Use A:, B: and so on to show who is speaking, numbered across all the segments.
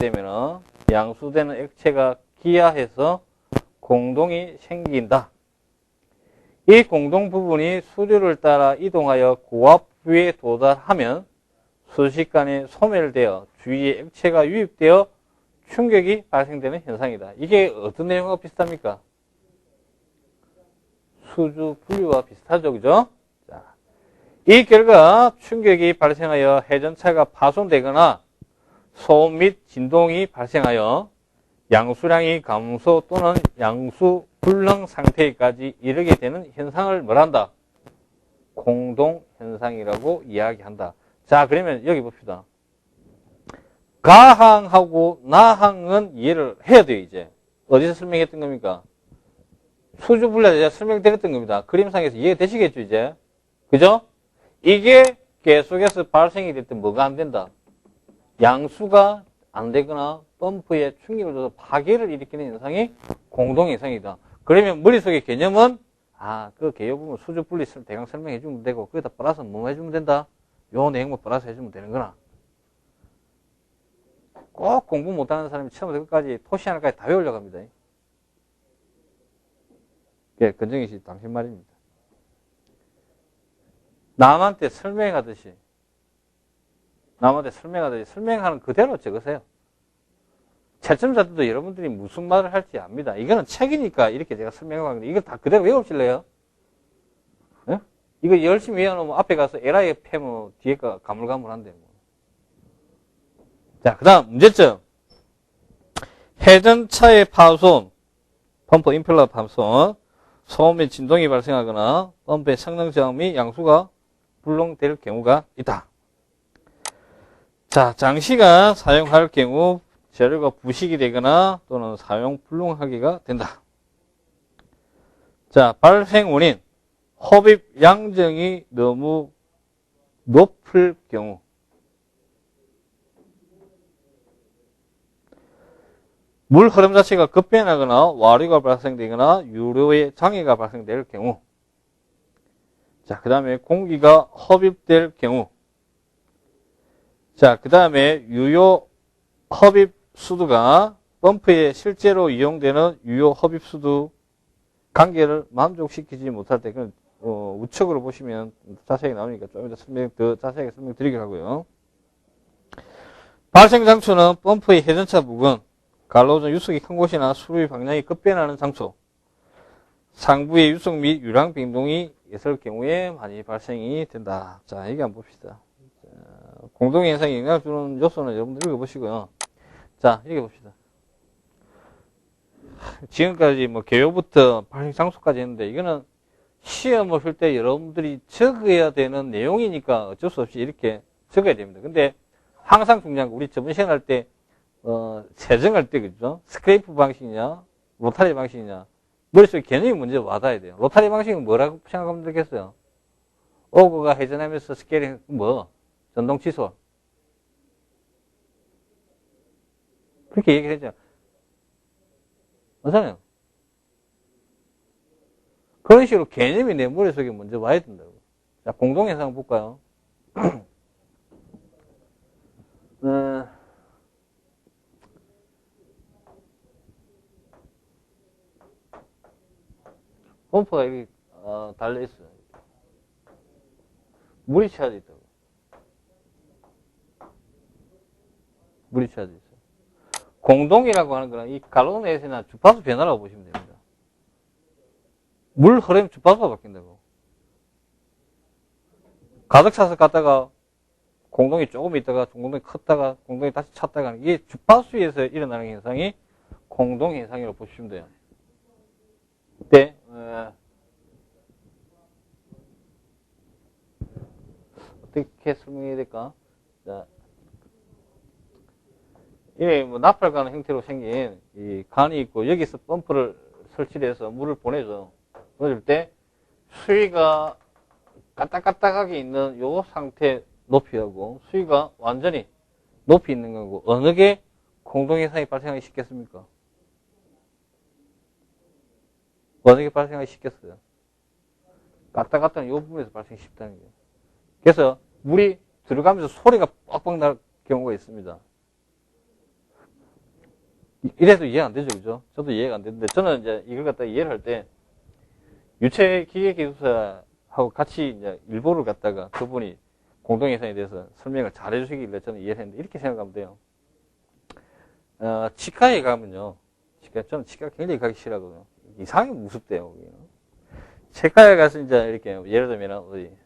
A: 되면은 양수되는 액체가 기하해서 공동이 생긴다. 이 공동 부분이 수류를 따라 이동하여 고압부에 도달하면 순식간에 소멸되어 주위에 액체가 유입되어 충격이 발생되는 현상이다. 이게 어떤 내용과 비슷합니까? 수주 분류와 비슷하죠, 그죠? 자, 이 결과 충격이 발생하여 회전차가 파손되거나 소음 및 진동이 발생하여 양수량이 감소 또는 양수 불능 상태까지 이르게 되는 현상을 뭐란다? 공동현상이라고 이야기한다. 자, 그러면 여기 봅시다. 가항하고 나항은 이해를 해야 돼요, 이제. 어디서 설명했던 겁니까? 수주 분류에 제가 설명드렸던 겁니다. 그림상에서 이해되시겠죠, 이제? 그죠? 이게 계속해서 발생이 될 때 뭐가 안 된다? 양수가 안 되거나 펌프에 충격을 줘서 파괴를 일으키는 현상이 공동현상이다. 그러면 머릿속의 개념은 그 개요 부분 수주 분리 대강 설명해 주면 되고 거기다 플러스 뭐 해주면 된다? 요 내용만 플러스 해주면 되는구나. 꼭 공부 못하는 사람이 처음부터 끝까지 토시 하나까지 다 외우려고 합니다. 건정희 씨 당신 말입니다. 남한테 설명하듯이 설명하는 그대로 적으세요. 채점자들도 여러분들이 무슨 말을 할지 압니다. 이거는 책이니까 이렇게 제가 설명하고 하는데 이거 다 그대로 외우실래요? 네? 이거 열심히 외워놓으면 앞에 가서 에라이 패면 뒤에가 가물가물한데 뭐. 자, 그 다음 문제점. 회전차의 파손, 펌프 임펠러 파손, 소음 및 진동이 발생하거나 펌프의 성능 저하 및 양수가 불능될 경우가 있다. 자, 장시간 사용할 경우 재료가 부식이 되거나 또는 사용 불능하기가 된다. 자, 발생 원인. 흡입 양정이 너무 높을 경우. 물 흐름 자체가 급변하거나 와류가 발생되거나 유료의 장애가 발생될 경우. 자, 그 다음에 공기가 흡입될 경우. 자, 그 다음에 유효 흡입 수두가 펌프에 실제로 이용되는 유효 흡입 수두 관계를 만족시키지 못할 때, 그건 우측으로 보시면 자세하게 나오니까 좀 더 자세하게 설명드리기로 하고요. 발생 장소는 펌프의 회전차 부근, 갈로전 유속이 큰 곳이나 수류의 방향이 급변하는 장소, 상부의 유속 및 유량 변동이 있을 경우에 많이 발생이 된다. 자, 여기 한번 봅시다. 공동현상에 영향을 주는 요소는 여러분들 읽어보시고요. 자, 여기 봅시다. 지금까지 뭐 개요부터 발생 장소까지 했는데 이거는 시험을 할 때 여러분들이 적어야 되는 내용이니까 어쩔 수 없이 이렇게 적어야 됩니다. 근데 항상 중요한 거 우리 저번 시간 할 때 세정할 때 그죠? 스크레이프 방식이냐 로타리 방식이냐 머릿속에 개념이 먼저 와닿아야 돼요. 로타리 방식은 뭐라고 생각하면 되겠어요? 오거가 회전하면서 스케일링 전동 칫솔 그렇게 얘기를 했죠. 맞잖아요. 그런 식으로 개념이 내 머릿속에 먼저 와야 된다고. 자, 공동현상 볼까요? 펌프가 여기 달려있어요. 물이 채워져 있다고. 물이 채워져 있어요. 공동이라고 하는 거는 이 갈로돈 내에서나 주파수 변화라고 보시면 됩니다. 물 흐름 주파수가 바뀐다고. 가득 차서 갔다가 공동이 조금 있다가 공동이 컸다가 공동이 다시 찼다가 하는 이게 주파수에서 일어나는 현상이 공동현상이라고 보시면 돼요. 네. 어떻게 설명해야 될까? 자, 이게 나팔 가는 형태로 생긴 이 간이 있고 여기서 펌프를 설치를 해서 물을 보내줘. 보내줄 때 수위가 까딱까딱하게 있는 요 상태 높이하고 수위가 완전히 높이 있는 거고 어느 게 공동현상이 발생하기 쉽겠습니까? 어느 게 발생하기 쉽겠어요? 까딱까딱한 요 부분에서 발생이 쉽다는 거예요. 그래서 물이 들어가면서 소리가 뻑뻑 날 경우가 있습니다. 이래도 이해 안 되죠, 그죠? 저도 이해가 안 되는데, 저는 이제 이걸 갖다가 이해를 할 때, 유체 기계기술사하고 같이 이제 일보를 갖다가 그분이 공동예산에 대해서 설명을 잘 해주시길래 저는 이해를 했는데, 이렇게 생각하면 돼요. 치과에 가면요. 저는 치과 굉장히 가기 싫어하거든요. 이상하게 무섭대요, 거기는. 치과에 가서 이제 이렇게, 예를 들면, 어디,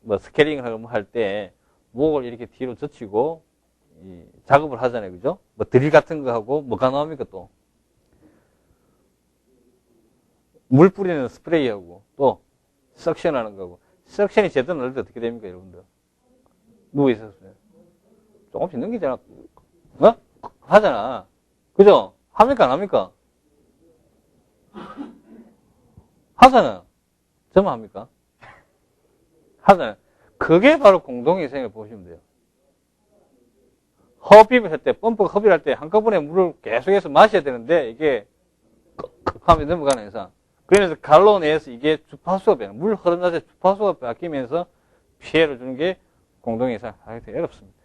A: 뭐, 스케일링을 할 때, 목을 이렇게 뒤로 젖히고, 작업을 하잖아요, 그죠? 뭐, 드릴 같은 거 하고, 뭐가 나옵니까, 또? 물 뿌리는 스프레이하고, 또, 석션 하는 거고. 석션이 제대로 넣을 때 어떻게 됩니까, 여러분들? 누워있었어요. 조금씩 넘기잖아. 어? 하잖아. 그죠? 합니까, 안 합니까? 하잖아요. 저만 합니까? 하잖아요. 그게 바로 공동위생을 보시면 돼요. 흡입을 할 때, 펌프가 흡입을 할 때 한꺼번에 물을 계속해서 마셔야 되는데, 이게, 하면 넘어가는 이상. 그러면서 갈로 내에서 이게 주파수가 변해. 물 흐름 자체 주파수가 바뀌면서 피해를 주는 게 공동위생 하기 되게 어렵습니다.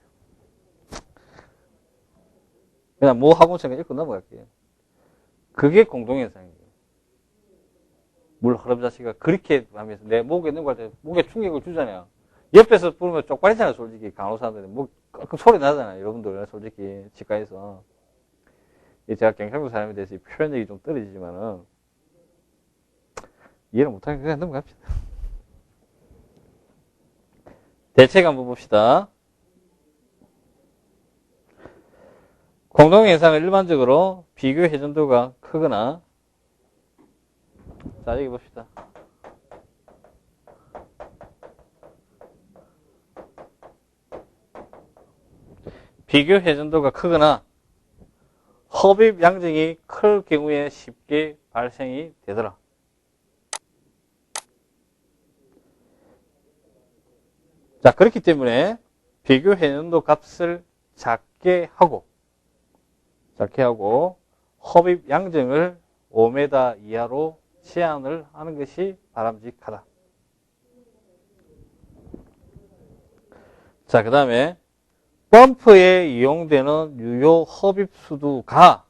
A: 그냥 뭐 학원처럼 읽고 넘어갈게요. 그게 공동위생이에요. 물 흐름 자체가 그렇게 하면서 내 목에 넘어갈 때 목에 충격을 주잖아요. 옆에서 부르면 쪽팔리잖아요, 솔직히. 간호사들은. 뭐, 소리 나잖아요, 여러분들. 솔직히, 치과에서. 제가 경상도 사람에 대해서 표현력이 좀 떨어지지만은, 이해를 못하니까 그냥 넘어갑시다. 대책 한번 봅시다. 공동해상은 일반적으로 비교 회전도가 크거나, 자, 여기 봅시다. 비교 회전도가 크거나 흡입 양정이 클 경우에 쉽게 발생이 되더라. 자, 그렇기 때문에 비교 회전도 값을 작게 하고 흡입 양정을 5m 이하로 제한을 하는 것이 바람직하다. 자, 그 다음에 펌프에 이용되는 유효 흡입수도가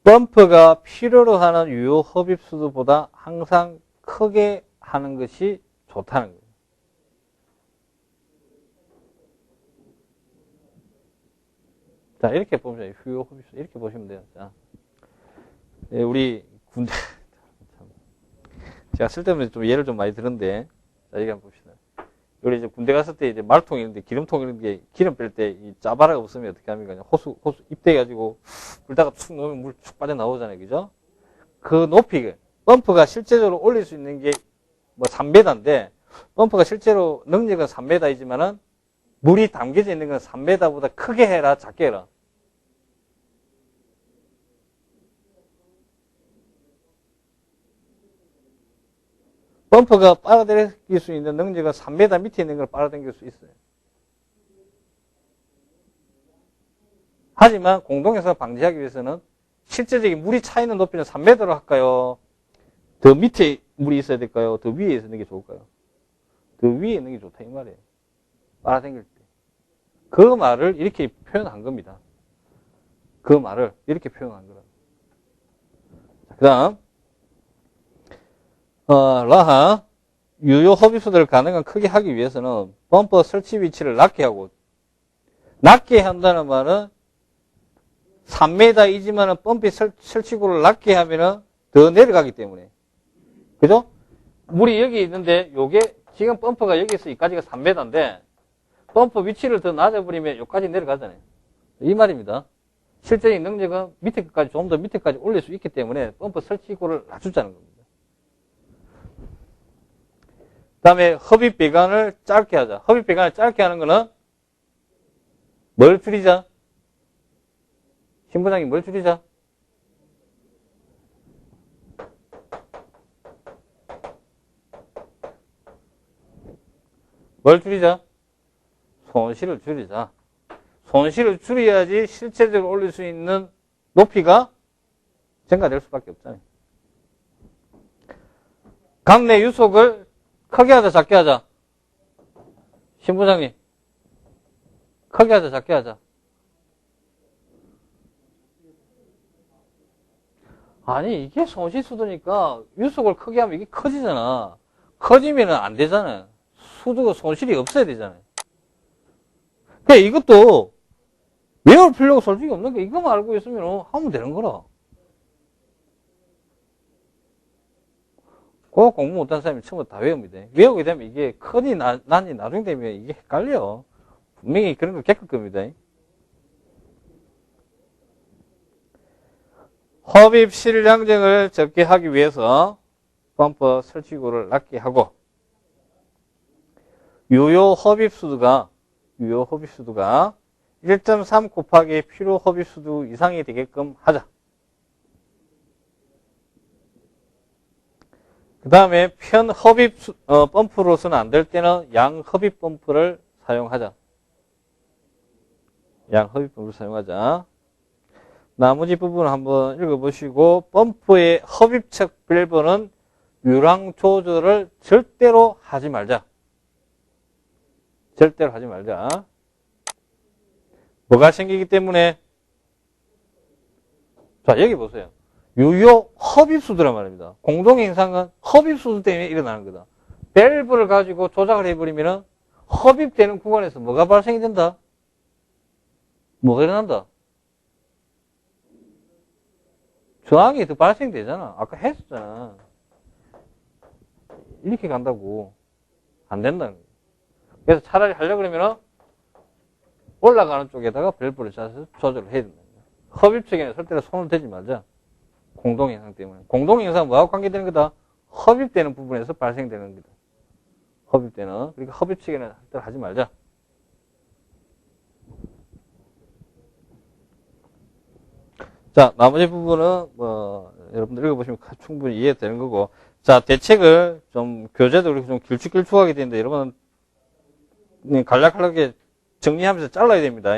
A: 펌프가 필요로 하는 유효 흡입수도보다 항상 크게 하는 것이 좋다는 거예요. 자, 이렇게 보면 유효 흡입수 이렇게 보시면 돼요. 자, 우리 군대 제가 쓸데없는 좀 예를 좀 많이 들었는데, 자, 여기 한번 봅시다. 우리 이제 군대 갔을 때 이제 말통 이런데 기름통 이런데 기름 뺄 때 이 짜바라가 없으면 어떻게 합니까? 호수 입대가지고 불다가 툭 넣으면 물 쭉 빠져나오잖아요. 그죠? 그 높이, 펌프가 실제적으로 올릴 수 있는 게 뭐 3m인데, 펌프가 실제로 능력은 3m이지만은 물이 담겨져 있는 건 3m보다 크게 해라, 작게 해라. 펌프가 빨아당길 수 있는 능력은 3m 밑에 있는 걸 빨아당길 수 있어요. 하지만 공동에서 방지하기 위해서는 실제적인 물이 차 있는 높이는 3m로 할까요? 더 밑에 물이 있어야 될까요? 더 위에 있는 게 좋을까요? 더 위에 있는 게 좋다 이 말이에요. 빨아당길 때. 그 말을 이렇게 표현한 겁니다. 그 말을 이렇게 표현한 거라. 그 다음 라하 유효 흡입수도를 가능한 크게 하기 위해서는 펌프 설치 위치를 낮게 하고, 낮게 한다는 말은 3m이지만은 펌프 설치구를 낮게 하면은 더 내려가기 때문에. 그죠? 물이 여기 있는데 요게 지금 펌프가 여기서 여기까지가 3m인데 펌프 위치를 더 낮아버리면 여기까지 내려가잖아요. 이 말입니다. 실제적인 능력은 밑에 끝까지 좀 더 밑에까지 올릴 수 있기 때문에 펌프 설치구를 낮추자는 겁니다. 그 다음에 흡입 배관을 짧게 하자. 흡입 배관을 짧게 하는 거는 뭘 줄이자? 신부장님 뭘 줄이자? 뭘 줄이자? 손실을 줄이자. 손실을 줄여야지 실제적으로 올릴 수 있는 높이가 증가될 수밖에 없잖아요. 강내 유속을 크게 하자, 작게 하자? 신부장님. 크게 하자, 작게 하자? 아니, 이게 손실 수도니까 유속을 크게 하면 이게 커지잖아. 커지면 안 되잖아요. 수도가 손실이 없어야 되잖아요. 그러니까 이것도 외울 필요가 솔직히 없는 게 이거만 알고 있으면 하면 되는 거라. 그 공부 못한 사람이 처음부터 다 외웁니다. 외우게 되면 이게 크니 난이 나중에 되면 이게 헷갈려. 분명히 그런 걸 겪을 겁니다. 흡입 실량정을 적게 하기 위해서 펌프 설치구를 낮게 하고 유효 흡입수도가 1.3 곱하기 필요 흡입수도 이상이 되게끔 하자. 그 다음에 편 흡입 펌프로서는 안 될 때는 양 흡입 펌프를 사용하자. 양 흡입 펌프를 사용하자. 나머지 부분을 한번 읽어보시고 펌프의 흡입측 밸브는 유랑 조절을 절대로 하지 말자. 절대로 하지 말자. 뭐가 생기기 때문에 자 여기 보세요. 유효 흡입수도란 말입니다. 공동현상은 흡입수도 때문에 일어나는 거다. 밸브를 가지고 조작을 해버리면 흡입되는 구간에서 뭐가 발생이 된다? 뭐가 일어난다? 저항이 더 발생되잖아. 아까 했었잖아. 이렇게 간다고. 안 된다는 거예요. 그래서 차라리 하려고 그러면 올라가는 쪽에다가 밸브를 짜서 조절을 해야 된다. 흡입 측에는 절대로 손을 대지 말자. 공동현상 때문에. 공동현상은 뭐하고 관계되는 거다? 흡입되는 부분에서 발생되는 거다. 흡입되는. 그러니까 흡입 측에는 절대로 하지 말자. 자, 나머지 부분은 여러분들 읽어보시면 충분히 이해되는 거고. 자, 대책을 좀 교재도 그렇게 좀 길쭉길쭉하게 되는데 여러분은 간략하게 정리하면서 잘라야 됩니다.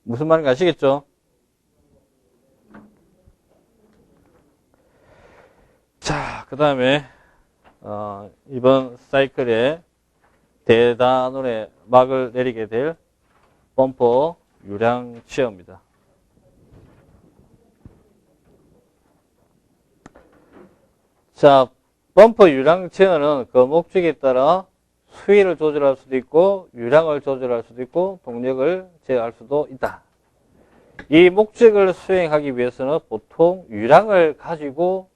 A: 무슨 말인지 아시겠죠? 자, 그 다음에 이번 사이클에 대단원의 막을 내리게 될 펌프 유량 체어입니다. 자, 펌프 유량 체어는 그 목적에 따라 수위를 조절할 수도 있고 유량을 조절할 수도 있고 동력을 제어할 수도 있다. 이 목적을 수행하기 위해서는 보통 유량을 가지고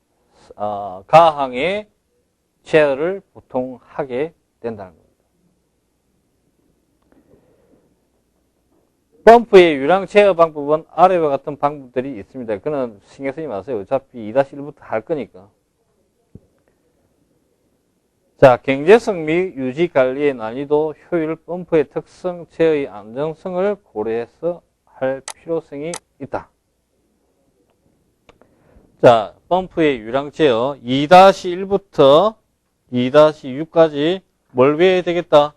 A: 가항의 제어를 보통 하게 된다는 겁니다. 펌프의 유량 제어 방법은 아래와 같은 방법들이 있습니다. 그는 신경 쓰지 마세요. 어차피 2-1부터 할 거니까. 자, 경제성 및 유지 관리의 난이도, 효율, 펌프의 특성, 제어의 안정성을 고려해서 할 필요성이 있다. 자, 펌프의 유량 제어 2-1부터 2-6까지 뭘 외워야 되겠다?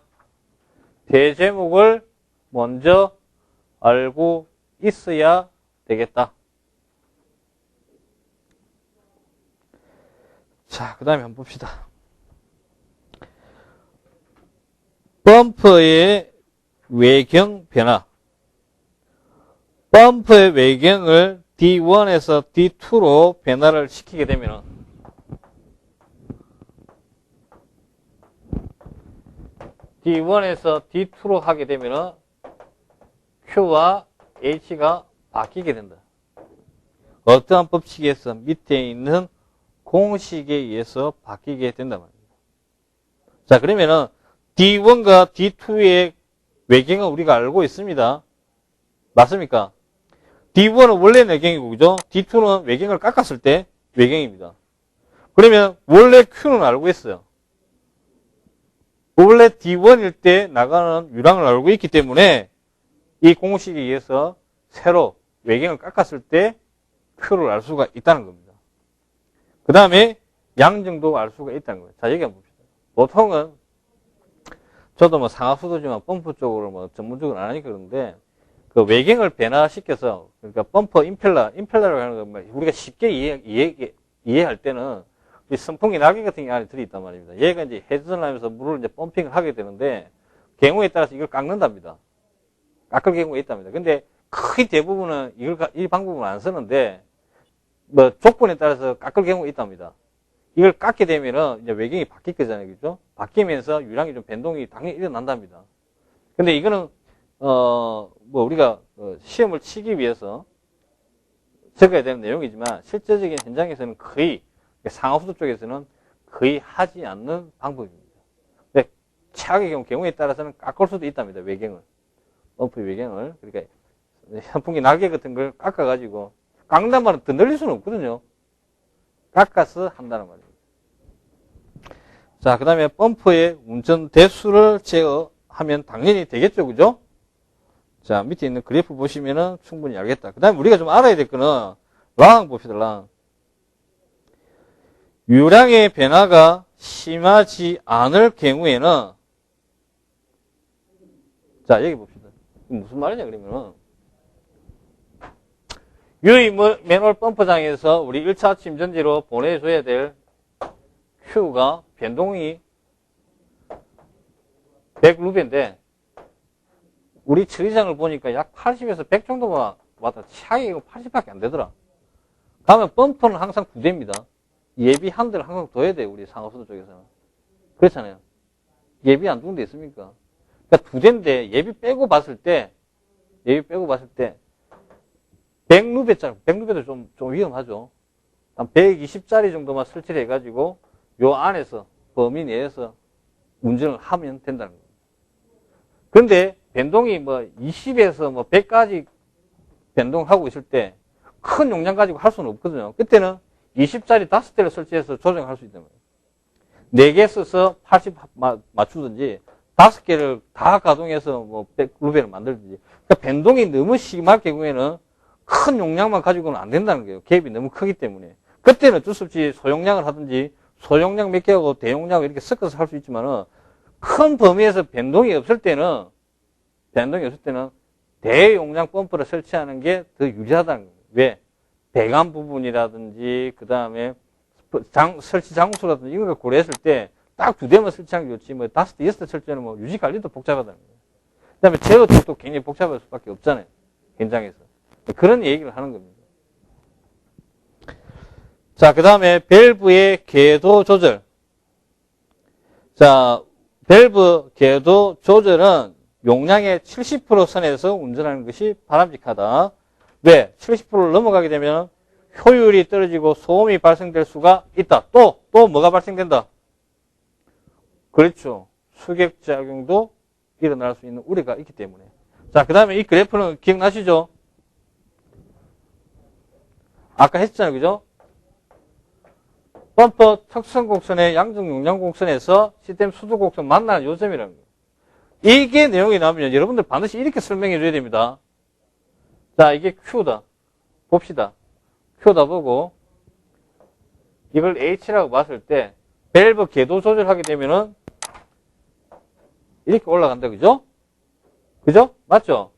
A: 대제목을 먼저 알고 있어야 되겠다. 자, 그 다음에 한번 봅시다. 펌프의 외경 변화. 펌프의 외경을 D1에서 D2로 변화를 시키게 되면 D1에서 D2로 하게 되면 Q와 H가 바뀌게 된다. 어떠한 법칙에서 밑에 있는 공식에 의해서 바뀌게 된단 말입니다. 자, 그러면은 D1과 D2의 외경은 우리가 알고 있습니다. 맞습니까? D1은 원래 외경이고, 그죠? D2는 외경을 깎았을 때 외경입니다. 그러면 원래 Q는 알고 있어요. 원래 D1일 때 나가는 유량을 알고 있기 때문에 이 공식에 의해서 새로 외경을 깎았을 때 Q를 알 수가 있다는 겁니다. 그 다음에 양정도 알 수가 있다는 거예요. 자, 여기 한번 봅시다. 보통은 저도 뭐 상하수도지만 펌프 쪽으로 뭐 전문적으로 안 하니까 그런데 그 외경을 변화시켜서 그러니까 펌프 임펠러라고 하는 건 우리가 쉽게 이해할 때는 이 선풍기 나개 같은 게 안에 들어있단 말입니다. 얘가 이제 회전을 하면서 물을 이제 펌핑을 하게 되는데 경우에 따라서 이걸 깎는답니다. 깎을 경우가 있답니다. 근데 거의 대부분은 이 방법을 안 쓰는데 뭐 조건에 따라서 깎을 경우가 있답니다. 이걸 깎게 되면은 이제 외경이 바뀔 거잖아요. 그죠? 바뀌면서 유량이 좀 변동이 당연히 일어난답니다. 근데 이거는, 뭐 우리가 시험을 치기 위해서 적어야 되는 내용이지만 실제적인 현장에서는 거의 상하수도 쪽에서는 거의 하지 않는 방법입니다. 근데 최악의 경우에 따라서는 깎을 수도 있답니다. 외경을. 펌프의 외경을. 그러니까 선풍기 날개 같은 걸 깎아가지고 깎는단 말은 더 늘릴 수는 없거든요. 깎아서 한다는 말입니다. 자, 그 다음에 펌프의 운전 대수를 제어하면 당연히 되겠죠. 그죠? 자, 밑에 있는 그래프 보시면은 충분히 알겠다. 그 다음에 우리가 좀 알아야 될 거는 랑 봅시다. 랑. 유량의 변화가 심하지 않을 경우에는 자, 여기 봅시다. 무슨 말이냐 그러면은 유의 매뉴얼 펌프장에서 우리 1차 침전지로 보내줘야 될 Q가 변동이 100루벤인데 우리 처리장을 보니까 약 80에서 100 정도만 왔다. 차이가 80밖에 안 되더라. 그러면 펌프는 항상 2대입니다. 예비 한 대를 항상 둬야 돼요. 우리 상업수도 쪽에서는. 그렇잖아요. 예비 안 두는 데 있습니까? 그러니까 2대인데 예비 빼고 봤을 때 100루베도 좀 위험하죠. 한 120짜리 정도만 설치를 해가지고 요 안에서 범위 내에서 운전을 하면 된다는 겁니다. 그런데 변동이 뭐 20에서 뭐 100까지 변동하고 있을 때 큰 용량 가지고 할 수는 없거든요. 그때는 20짜리 5대를 설치해서 조정할 수 있단 말이에요. 4개 써서 80 맞추든지 5개를 다 가동해서 뭐 100루벤을 만들든지. 그러니까 변동이 너무 심할 경우에는 큰 용량만 가지고는 안 된다는 거예요. 갭이 너무 크기 때문에. 그때는 어쩔 수 없이 소용량을 하든지 소용량 몇 개하고 대용량을 이렇게 섞어서 할 수 있지만은 큰 범위에서 변동이 없을 때는 대용량 펌프를 설치하는 게 더 유리하다는 거예요. 왜? 배관 부분이라든지 그 다음에 설치 장소라든지 이런 걸 고려했을 때 딱 2대만 설치하는 게 좋지 뭐 5대, 6대 설치하는 뭐 유지 관리도 복잡하다는 거예요. 그 다음에 제어 쪽도 굉장히 복잡할 수밖에 없잖아요. 현장에서. 그런 얘기를 하는 겁니다. 자, 그 다음에 밸브의 궤도 조절. 자, 밸브 궤도 조절은 용량의 70% 선에서 운전하는 것이 바람직하다. 왜? 70%를 넘어가게 되면 효율이 떨어지고 소음이 발생될 수가 있다. 또 뭐가 발생된다? 그렇죠. 수격작용도 일어날 수 있는 우려가 있기 때문에. 자, 그 다음에 이 그래프는 기억나시죠? 아까 했잖아요. 그죠? 펌프 특성 곡선의 양적 용량 곡선에서 시스템 수도 곡선 만나는 요점이라는 거예요. 이게 내용이 나오면 여러분들 반드시 이렇게 설명해 줘야 됩니다. 자, 이게 Q다. 봅시다. Q다 보고 이걸 H라고 봤을 때 밸브 궤도 조절하게 되면은 이렇게 올라간다. 그죠? 그죠? 맞죠?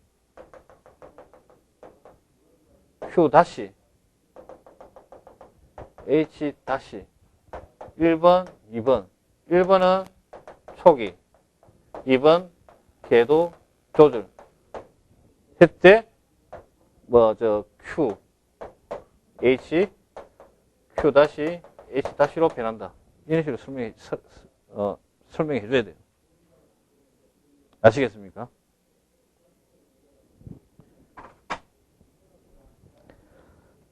A: Q 다시 H 다시 1번, 2번. 1번은 초기, 2번 궤도 조절. 했을 Q, H, Q 다시, H 다시로 변한다. 이런 식으로 설명해 줘야 돼요. 아시겠습니까?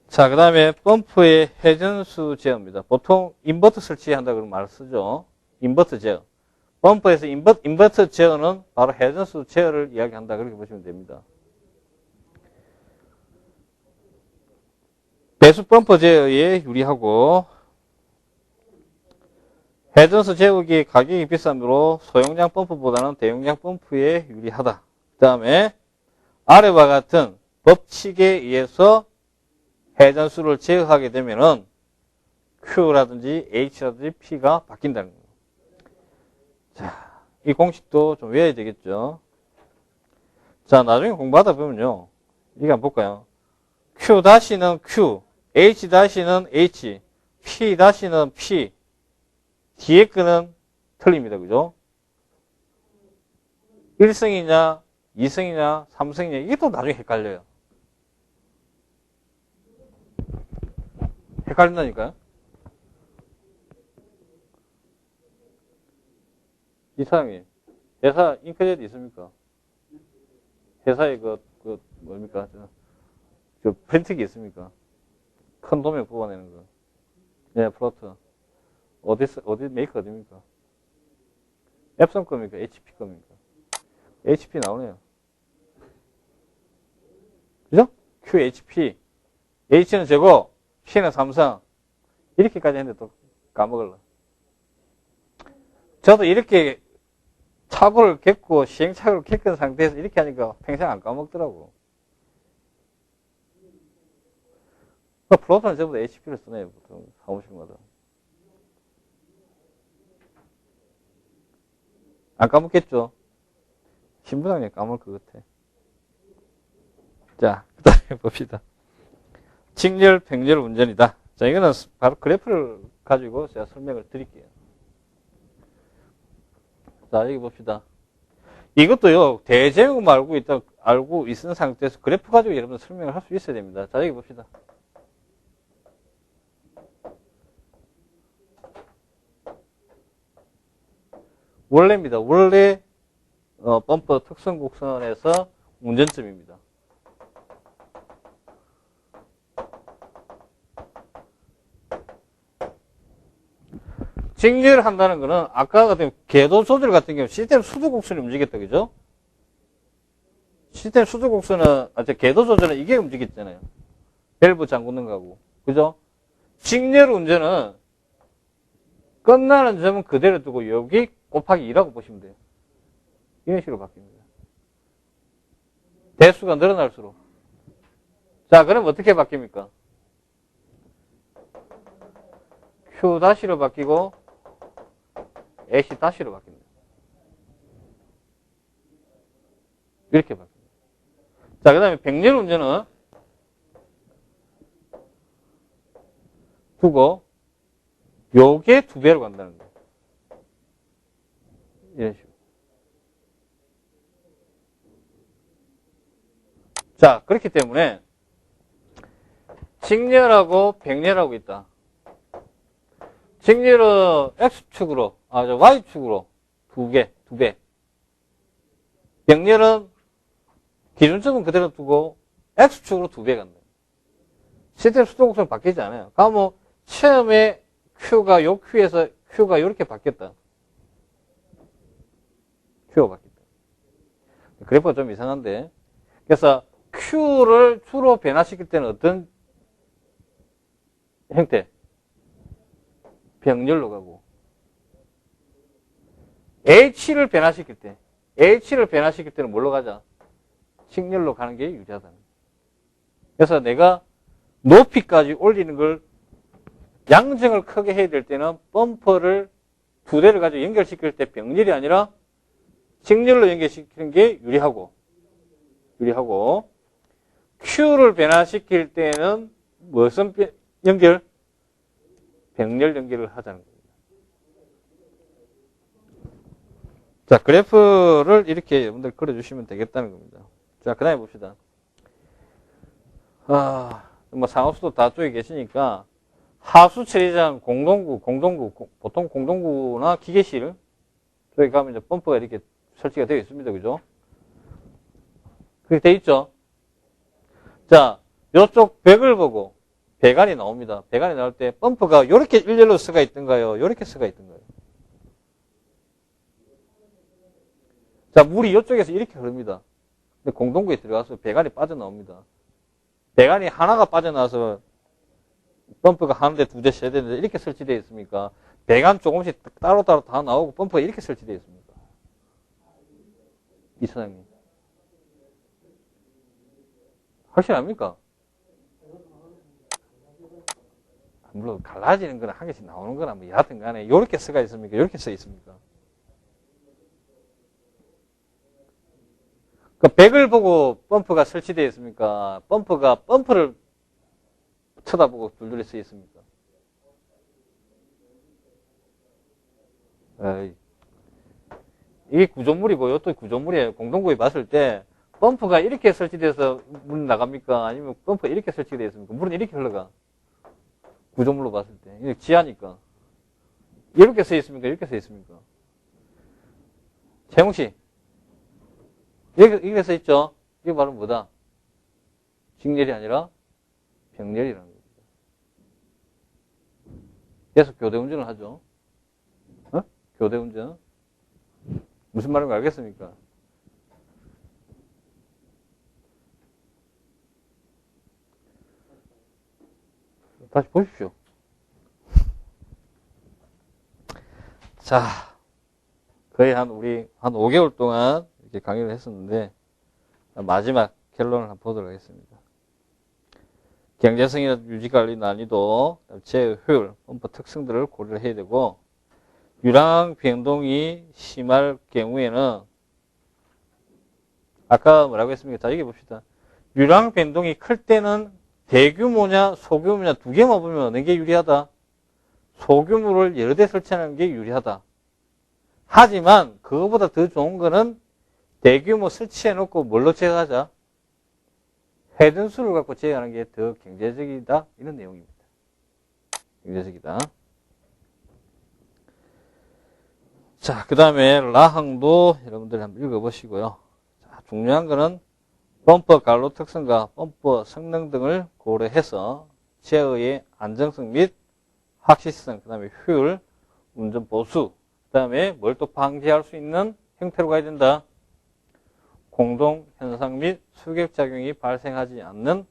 A: 자, 그 다음에 펌프의 회전수 제어입니다. 보통 인버터 설치한다 그런 말을 쓰죠. 인버터 제어. 펌프에서 인버터 제어는 바로 회전수 제어를 이야기한다. 그렇게 보시면 됩니다. 배수 펌프 제어에 유리하고 회전수 제어기 가격이 비싸므로 소용량 펌프보다는 대용량 펌프에 유리하다. 그 다음에 아래와 같은 법칙에 의해서 회전수를 제어하게 되면은 Q라든지 H라든지 P가 바뀐다는 거예요. 자, 이 공식도 좀 외워야 되겠죠. 자, 나중에 공부하다 보면요. 이거 한번 볼까요? Q-는 Q, H-는 H, P-는 P. 뒤에 거는 틀립니다. 그죠? 1승이냐, 2승이냐, 3승이냐, 이게 또 나중에 헷갈려요. 헷갈린다니까요. 이사장님, 회사 잉크젯 있습니까? 회사에 뭡니까? 프린트기 있습니까? 큰 도면 뽑아내는 거. 예, 플로트. 어디 메이커 어디입니까? 앱선 겁니까? HP 겁니까? HP 나오네요. 그죠? QHP. H는 제고, P는 삼성. 이렇게까지 했는데 또 까먹을라. 저도 이렇게 착오를 겪고 시행착오를 겪은 상태에서 이렇게 하니까 평생 안 까먹더라고. 플로트는 전부 다 HP를 쓰네요. 보통 사무실마다. 안 까먹겠죠? 신부장님 까먹을 것 같아. 자, 그 다음에 봅시다. 직렬, 병렬 운전이다. 자, 이거는 바로 그래프를 가지고 제가 설명을 드릴게요. 자, 여기 봅시다. 이것도요, 대제곱 알고 있는 상태에서 그래프 가지고 여러분들 설명을 할 수 있어야 됩니다. 자, 여기 봅시다. 원래입니다. 원래, 범퍼 특성 곡선에서 운전점입니다. 직렬한다는 거는 아까 같은 궤도 조절 같은 경우 시스템 수도 곡선이 움직였다. 그죠? 시스템 수도 곡선은 궤도 조절은 이게 움직였잖아요. 밸브 잠그는 거하고. 그죠? 직렬 운전은 끝나는 점은 그대로 두고 여기 곱하기 2라고 보시면 돼요. 이런 식으로 바뀝니다. 대수가 늘어날수록. 자, 그럼 어떻게 바뀝니까? Q-로 바뀌고 AC-로 바뀝니다. 이렇게 바뀝니다. 자, 그 다음에 병렬 운전은 두고 요게 2배로 간다는 거예요. 이런 식으로. 자, 그렇기 때문에 직렬하고 병렬하고 있다. 직렬은 X축으로, Y축으로 2배. 병렬은 기준점은 그대로 두고 X축으로 2배 간다. 시스템 수동곡선 바뀌지 않아요. 그러면 처음에 Q가 요 Q에서 Q가 이렇게 바뀌었다. Q가 바뀌었다. 그래프가 좀 이상한데. 그래서 Q를 주로 변화시킬 때는 어떤 형태? 병렬로 가고. H를 변화시킬 때는 뭘로 가자? 직렬로 가는 게 유리하다. 그래서 내가 높이까지 올리는 걸 양정을 크게 해야 될 때는 범퍼를 2대를 가지고 연결시킬 때 병렬이 아니라 직렬로 연결시키는 게 유리하고 Q를 변화시킬 때는 무슨 연결? 병렬 연결을 하자는 겁니다. 자, 그래프를 이렇게 여러분들 그려주시면 되겠다는 겁니다. 자, 그 다음에 봅시다. 상업수도 다 쪽에 계시니까 하수 처리장 공동구, 보통 공동구나 기계실 쪽에 가면 이제 펌프가 이렇게 설치가 되어 있습니다. 그죠? 그렇게 되어 있죠? 자, 요쪽 벽을 보고 배관이 나옵니다. 배관이 나올 때 펌프가 이렇게 일렬로 서가 있던가요? 이렇게 서가 있던가요? 자, 물이 이쪽에서 이렇게 흐릅니다. 근데 공동구에 들어가서 배관이 빠져나옵니다. 배관이 하나가 빠져나와서 펌프가 한 대, 2대, 3대인데 이렇게 설치되어 있습니까? 배관 조금씩 따로따로 다 나오고 펌프가 이렇게 설치되어 있습니까? 이사장님. 확실합니까? 물론 갈라지는 거나 한 개씩 나오는 거나 뭐 여하튼 간에 이렇게 써가 있습니까? 이렇게 써 있습니까? 그 백을 보고 펌프가 설치되어 있습니까? 펌프를 쳐다보고 둘둘이 써 있습니까? 이게 구조물이고 이것도 구조물이에요. 공동구에 봤을 때 펌프가 이렇게 설치돼서 물 나갑니까? 아니면 펌프가 이렇게 설치되어 있습니까? 물은 이렇게 흘러가. 구조물로 봤을 때. 이게 지하니까. 이렇게 써 있습니까? 이렇게 써 있습니까? 재홍 씨. 이렇게 써 있죠? 이게 바로 뭐다? 직렬이 아니라 병렬이라는 겁니다. 계속 교대 운전을 하죠. 어? 교대 운전. 무슨 말인지 알겠습니까? 다시 보십시오. 자, 거의 우리 한 5개월 동안 이렇게 강의를 했었는데, 마지막 결론을 한번 보도록 하겠습니다. 경제성이나 유지관리 난이도, 제어 효율, 범퍼 특성들을 고려를 해야 되고, 유랑 변동이 심할 경우에는, 아까 뭐라고 했습니까? 자, 여기 봅시다. 유랑 변동이 클 때는 대규모냐, 소규모냐 두 개만 보면 어느 게 유리하다? 소규모를 여러 대 설치하는 게 유리하다. 하지만 그거보다 더 좋은 거는 대규모 설치해놓고 뭘로 제어하자? 회전수를 갖고 제어하는 게 더 경제적이다. 이런 내용입니다. 경제적이다. 자, 그 다음에 라항도 여러분들이 한번 읽어보시고요. 자, 중요한 거는 범퍼 갈로 특성과 범퍼 성능 등을 고려해서 제어의 안정성 및 확실성, 그 다음에 효율, 운전 보수, 그 다음에 뭘 또 방지할 수 있는 형태로 가야 된다. 공동 현상 및 수격작용이 발생하지 않는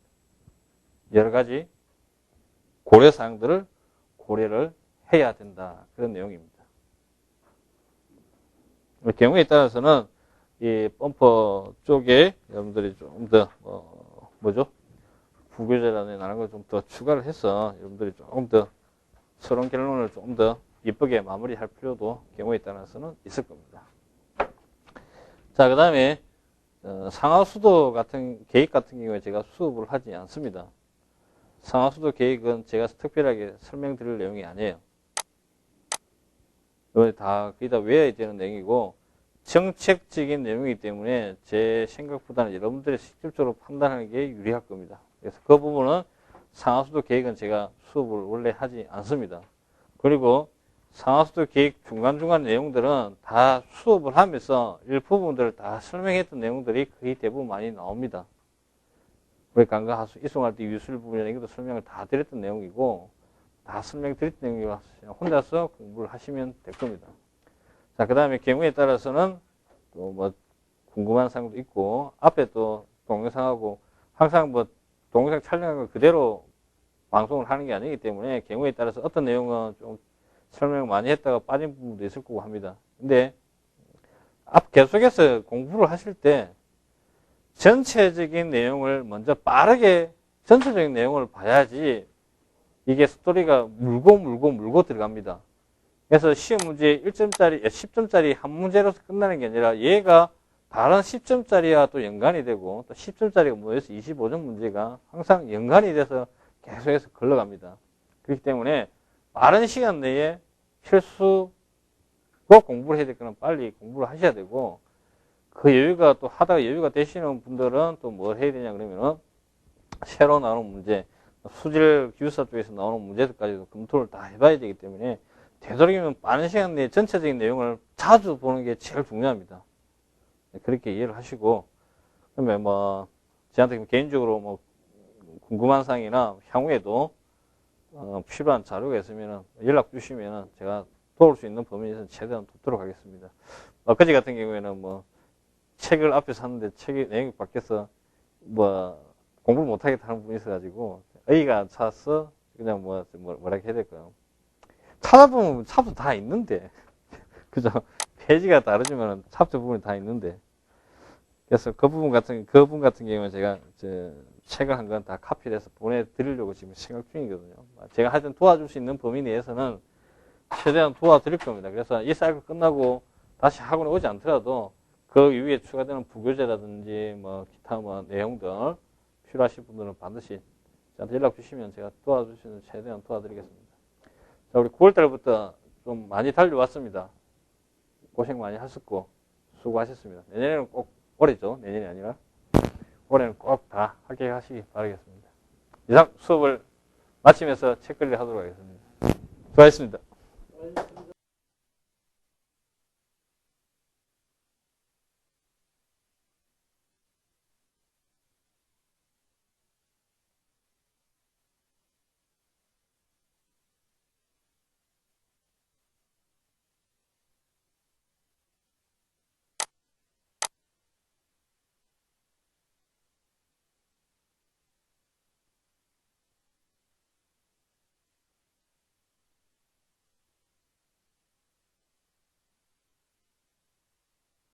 A: 여러 가지 고려사항들을 고려를 해야 된다. 그런 내용입니다. 경우에 따라서는 이 범퍼 쪽에 여러분들이 좀 더, 부교재라는 걸 좀 더 추가를 해서 여러분들이 조금 더 서론 결론을 좀 더 이쁘게 마무리할 필요도 경우에 따라서는 있을 겁니다. 자, 그 다음에 상하수도 같은 계획 같은 경우에 제가 수업을 하지 않습니다. 상하수도 계획은 제가 특별하게 설명드릴 내용이 아니에요. 이거 다 거의 다 외워야 되는 내용이고 정책적인 내용이기 때문에 제 생각보다는 여러분들이 직접적으로 판단하는 게 유리할 겁니다. 그래서 그 부분은 상하수도 계획은 제가 수업을 원래 하지 않습니다. 그리고 상하수도 계획 중간중간 내용들은 다 수업을 하면서 일부분들을 다 설명했던 내용들이 거의 대부분 많이 나옵니다. 우리 강과 하수 이송할 때 유술 부분이나 이것도 설명을 다 드렸던 내용이고 다 설명드렸던 내용이라 혼자서 공부를 하시면 될 겁니다. 자, 그 다음에 경우에 따라서는 또 뭐 궁금한 사항도 있고 앞에 또 동영상하고 항상 뭐 동영상 촬영한 걸 그대로 방송을 하는 게 아니기 때문에 경우에 따라서 어떤 내용은 좀 설명을 많이 했다가 빠진 부분도 있을 거고 합니다. 근데 계속해서 공부를 하실 때 전체적인 내용을 먼저 빠르게 전체적인 내용을 봐야지 이게 스토리가 물고 들어갑니다. 그래서 시험 문제 1점짜리, 10점짜리 한 문제로서 끝나는 게 아니라 얘가 다른 10점짜리와 또 연관이 되고 또 10점짜리가 모여서 25점 문제가 항상 연관이 돼서 계속해서 걸러갑니다. 그렇기 때문에 빠른 시간 내에 필수로 공부를 해야 될 거는 빨리 공부를 하셔야 되고 그 여유가 또 하다가 여유가 되시는 분들은 또 뭘 해야 되냐 그러면은 새로 나오는 문제, 수질 기술사 쪽에서 나오는 문제들까지도 검토를 다 해봐야 되기 때문에 되도록이면 빠른 시간 내에 전체적인 내용을 자주 보는 게 제일 중요합니다. 그렇게 이해를 하시고 그러면 뭐 저한테 개인적으로 뭐 궁금한 사항이나 향후에도 필요한 자료가 있으면 연락 주시면 제가 도울 수 있는 범위 내에서 최대한 돕도록 하겠습니다. 엊그제 같은 경우에는 뭐 책을 앞에 샀는데 책이 내용이 바뀌어서 뭐 공부를 못하겠다는 분이 있어가지고 A가 차서 그냥 뭐라 해야 될까요? 찾아보면 찹도 다 있는데 그죠? 페이지가 다르지만 찹도 부분이 다 있는데 그래서 그 분 같은 경우는 제가 책을 한 건 다 카피를 해서 보내드리려고 지금 생각 중이거든요. 제가 하여튼 도와줄 수 있는 범위 내에서는 최대한 도와드릴 겁니다. 그래서 이 사이클 끝나고 다시 학원에 오지 않더라도 그 이후에 추가되는 부교재라든지 뭐 기타 뭐 내용들 필요하신 분들은 반드시 저한테 연락 주시면 제가 도와줄 수 있는 최대한 도와드리겠습니다. 자, 우리 9월 달부터 좀 많이 달려왔습니다. 고생 많이 하셨고 수고하셨습니다. 내년에는 꼭 올해죠. 내년이 아니라 올해는 꼭 다 합격하시기 바라겠습니다. 이상 수업을 마치면서 체크를 하도록 하겠습니다. 수고하셨습니다.